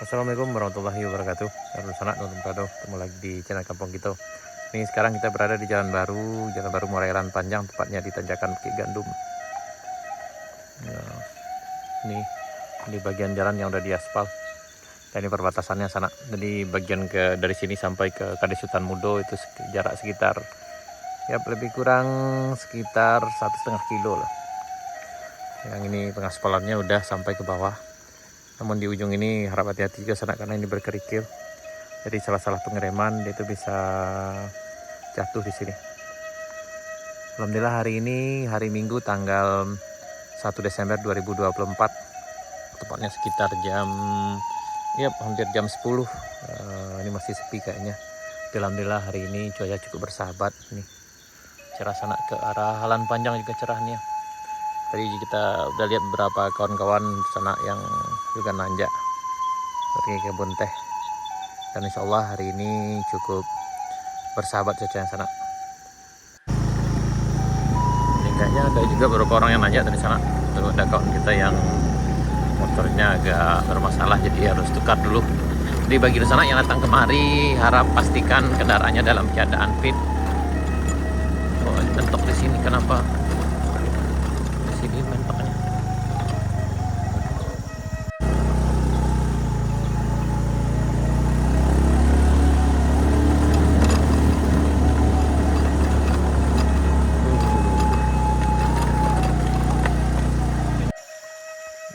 Assalamualaikum warahmatullahi wabarakatuh. Salam sanak dan ketemu lagi di channel Kampung Kita. Ini sekarang kita berada di Jalan Baru Murairan Panjang, tepatnya di tanjakan Bukit Gandum. Nah, ini bagian jalan yang udah diaspal. Dan ini perbatasannya sana. Jadi bagian dari sini sampai ke Kades Hutan Mudo itu jarak sekitar ya lebih kurang sekitar 1,5 kilo lah. Yang ini pengaspalannya udah sampai ke bawah. Namun di ujung ini harap hati-hati juga sana karena ini berkerikil. Jadi salah-salah pengereman dia itu bisa jatuh di sini. Alhamdulillah hari ini hari Minggu tanggal 1 Desember 2024. Tepatnya sekitar hampir jam 10. Ini masih sepi kayaknya. Alhamdulillah hari ini cuaca cukup bersahabat nih. Cerah sana ke arah Halan Panjang juga cerah nih ya. Tadi kita udah lihat beberapa kawan-kawan sana yang juga nanjak pergi ke kebun teh. Dan insya Allah hari ini cukup bersahabat cuaca yang sana. Ini kayaknya ada juga beberapa orang yang nanjak dari sana. Tuh ada kawan kita yang motornya agak bermasalah jadi harus tukar dulu. Jadi bagi di sana yang datang kemari harap pastikan kendaraannya dalam keadaan fit. Oh, mentok di sini kenapa? Ini mentoknya.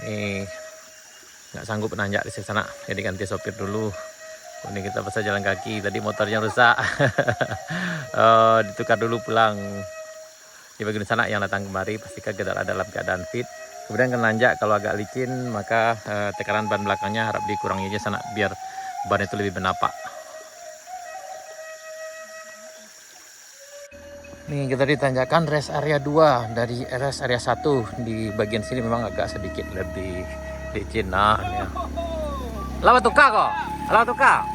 Nih nggak sanggup nanjak di sana, jadi ganti sopir dulu. Ini kita bisa jalan kaki. Tadi motornya rusak. Ditukar dulu pulang. Di bagian sana yang datang kemari pastikan kendaraan dalam keadaan fit. Kemudian kan nanjak kalau agak licin maka tekanan ban belakangnya harap dikurangi aja sana biar ban itu lebih bernapak. Nih kita ditanjakan rest area 2 dari rest area 1. Di bagian sini memang agak sedikit lebih licin. Nah ya. Lama tukar kok. Lama tukar.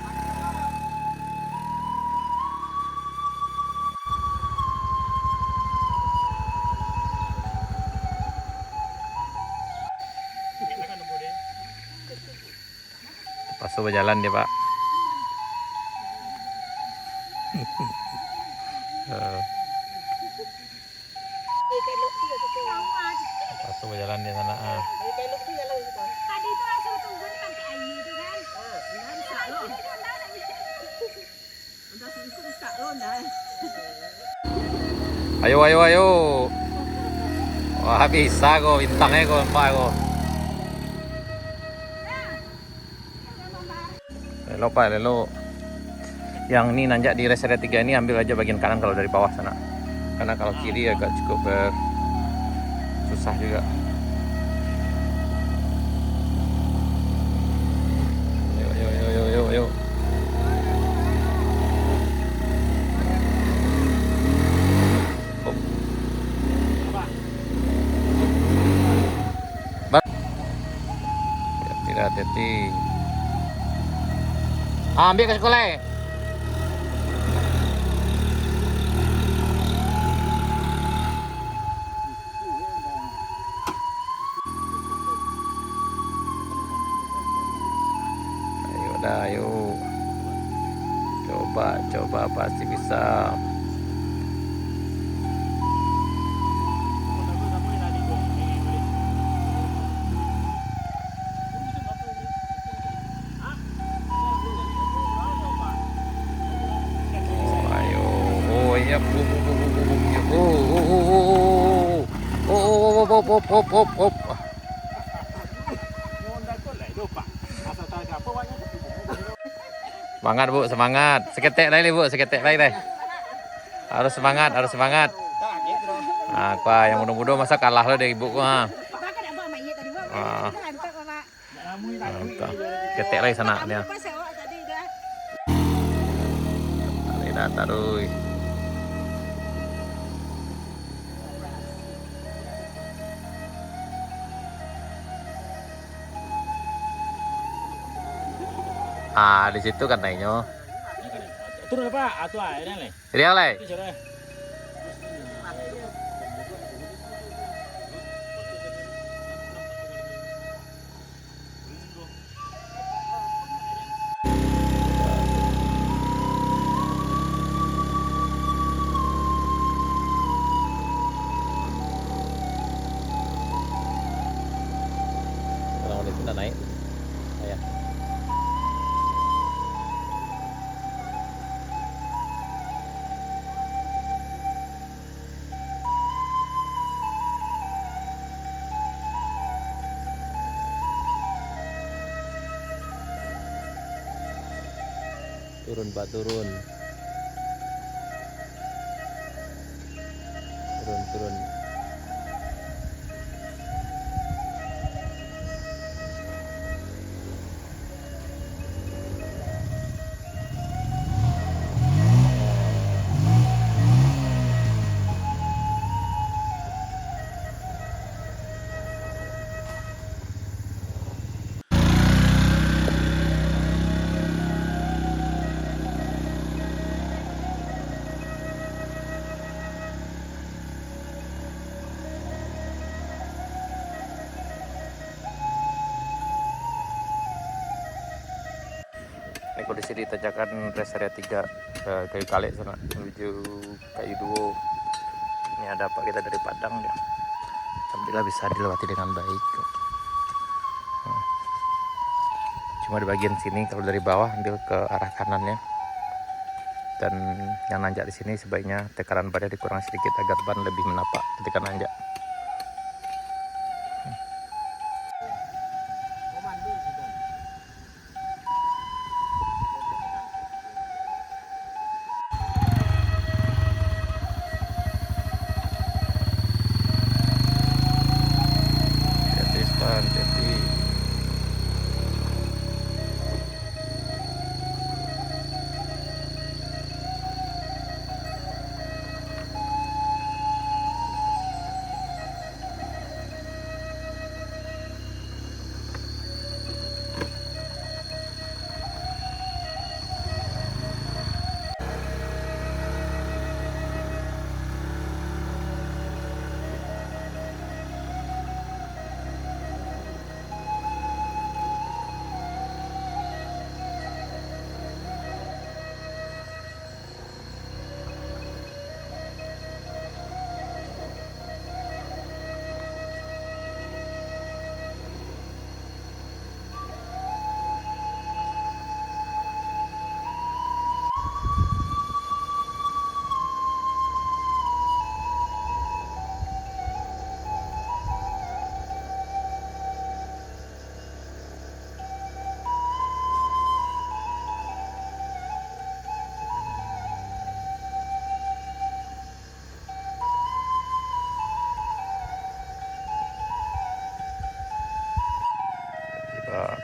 Pas berjalan dia Pak. Pas berjalan di sana. Ayo. Wah bisa kok bintangnya kok Pak kok. Lelo Pak, lelo. Yang ini nanjak di rest area 3 ini ambil aja bagian kanan kalau dari bawah sana. Karena kalau kiri agak cukup susah juga. Ayo. Tidak hati-hati. Ambil ke sekolah. Ayo. Coba pasti bisa. Hop. Semangat Bu, semangat. Seketek lagi Bu, Harus semangat. Nah, apa yang muda-muda masa kalah lo dari ibu gua. Ketek lagi sana dia. Taruh. Di situ katanya. Turun Pak, atuh ae le. Dia le. udah naik. Ya. Turun Pak, turun. Turun. Ini kondisi di tanjakan rest area 3 ke Kayu Kale sana menuju Kayu Duo. Ini ada Pak kita dari Padang ya. Alhamdulillah bisa dilewati dengan baik. Cuma di bagian sini kalau dari bawah ambil ke arah kanannya. Dan yang nanjak di sini sebaiknya tekanan badan dikurangi sedikit agar ban lebih menapak ketika nanjak. Hati-hati. Pak.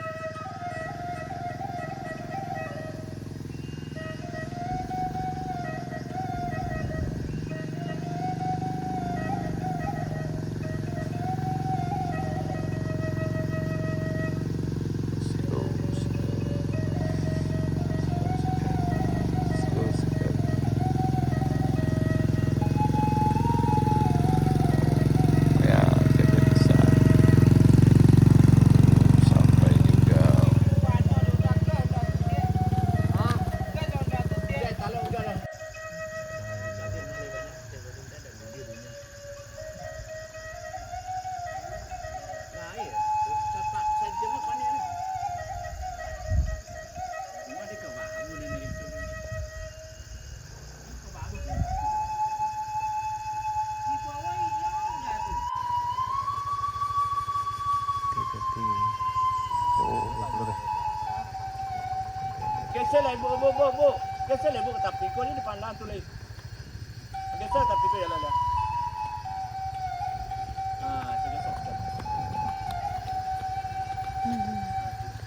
Geser lah, bu. Geser lah, bu, ke tepi. Kau ni depan lah tu lagi. Geser tepi tu ya lah. Geser.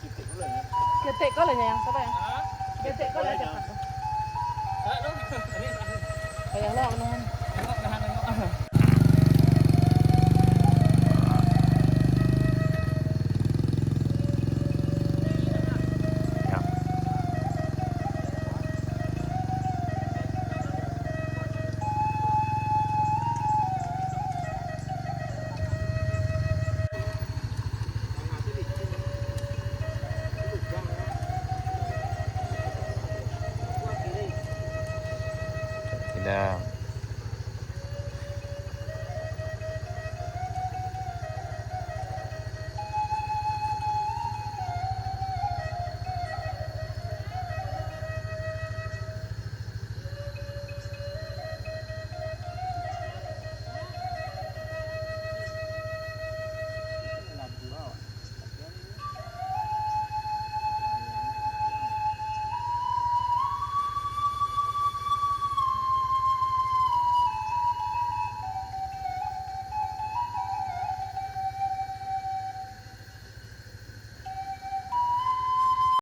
Titik dulu ya. Ketik kau lah yang siapa yang? Ketik kau lah cepat. Ayah lah menahan. Tidak.